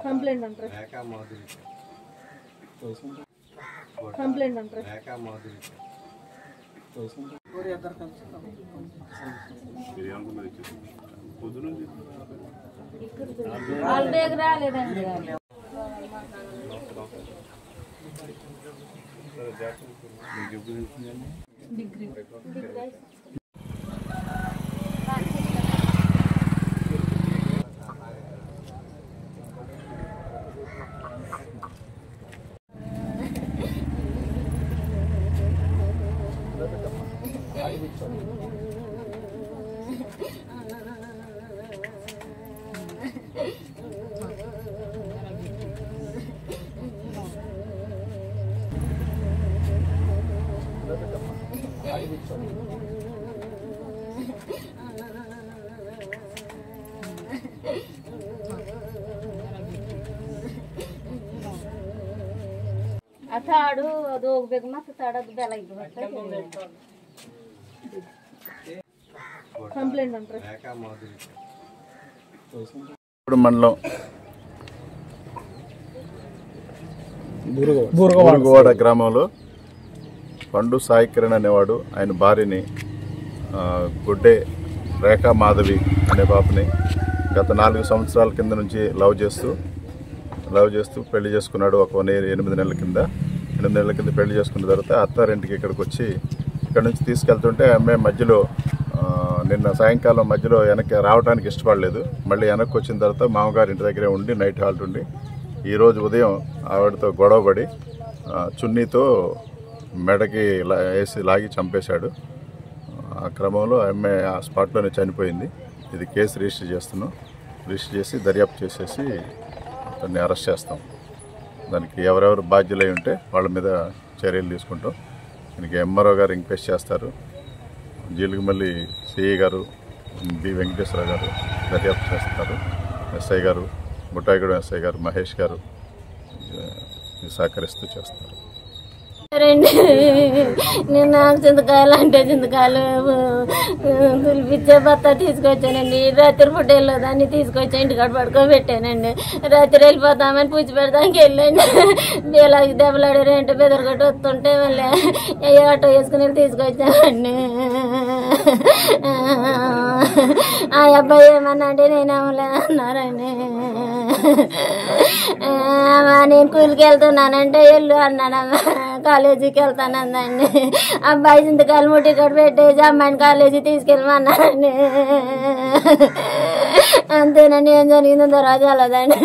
Complaint అంటారు complaint అంటారు రాలేదండి డిగ్రీ అతాడు ಅದು ಹೋಗ್ಬೇಕು ಮತ್ತೆ ತಾಡದು ಬೆಳಗ್ಗೆ కంప్లైంట్ అంటారు మండలం బూరుగువాడ గ్రామంలో పండు సాయి కిరణ్ అనేవాడు ఆయన భార్యని గుడ్డే రేఖా మాధవి అనే పాపని గత 4 సంవత్సరాల కింద నుంచి లవ్ చేస్తూ పెళ్లి చేసుకున్నాడు. ఒక 8 నెలల కింద పెళ్లి చేసుకున్న తర్వాత అత్తారింటికి ఇక్కడికి వచ్చి ఇక్కడ నుంచి తీసుకెళ్తుంటే ఆమె మధ్యలో నిన్న సాయంకాలం మధ్యలో వెనక్కి రావడానికి ఇష్టపడలేదు. మళ్ళీ వెనక్కి వచ్చిన తర్వాత మామగారి ఇంటి దగ్గరే ఉండి నైట్ హాల్ట్ ఉండి ఈరోజు ఉదయం ఆవిడతో గొడవపడి చున్నీతో మెడకి వేసి లాగి చంపేశాడు. ఆ క్రమంలో ఆమె ఆ స్పాట్లోనే చనిపోయింది. ఇది కేసు రిజిస్టర్ చేసి దర్యాప్తు చేసేసి అతన్ని అరెస్ట్ చేస్తాం. దానికి ఎవరెవరు బాధ్యులై ఉంటే వాళ్ళ మీద చర్యలు తీసుకుంటాం. దీనికి ఎంఆర్ఓ గారు ఎంక్వైరీ చేస్తారు. జీలుగుమల్లి సిఐ గారు బి వెంకటేశ్వర గారు దర్యాప్తు చేస్తారు. ఎస్ఐ గారు బుట్టాయిగూడెం ఎస్ఐ గారు మహేష్ గారు సహకరిస్తూ చేస్తారు. నేను చింతకాయలు అంటే చింతకాయలు తులిపిచ్చే బత్త తీసుకొచ్చానండి. రాత్రి పుట్టేలో దాన్ని తీసుకొచ్చి ఇంటికాడ పడుకోబెట్టానండి. రాత్రి వెళ్ళిపోతామని పూచి పెడతానికి వెళ్ళండి. బేలాకి దెబ్బలాడి రెంట్ బెదరగొట్టి వస్తుంటే మళ్ళీ ఆటో వేసుకుని తీసుకొచ్చామండి. ఆ అబ్బాయి ఏమన్నా అంటే నేనేమలే అన్నారండి. నేను కూలికి వెళ్తున్నానంటే వెళ్ళు అన్నానమ్మా. కాలేజీకి వెళ్తానందండి. అబ్బాయి చింతకాయలు ముట్టి ఇక్కడ పెట్టేసి అమ్మాయిని కాలేజీ తీసుకెళ్ళమన్నానండి. అంతేనండి. ఏం జరిగిందో తర్వాత వెళ్ళదండి.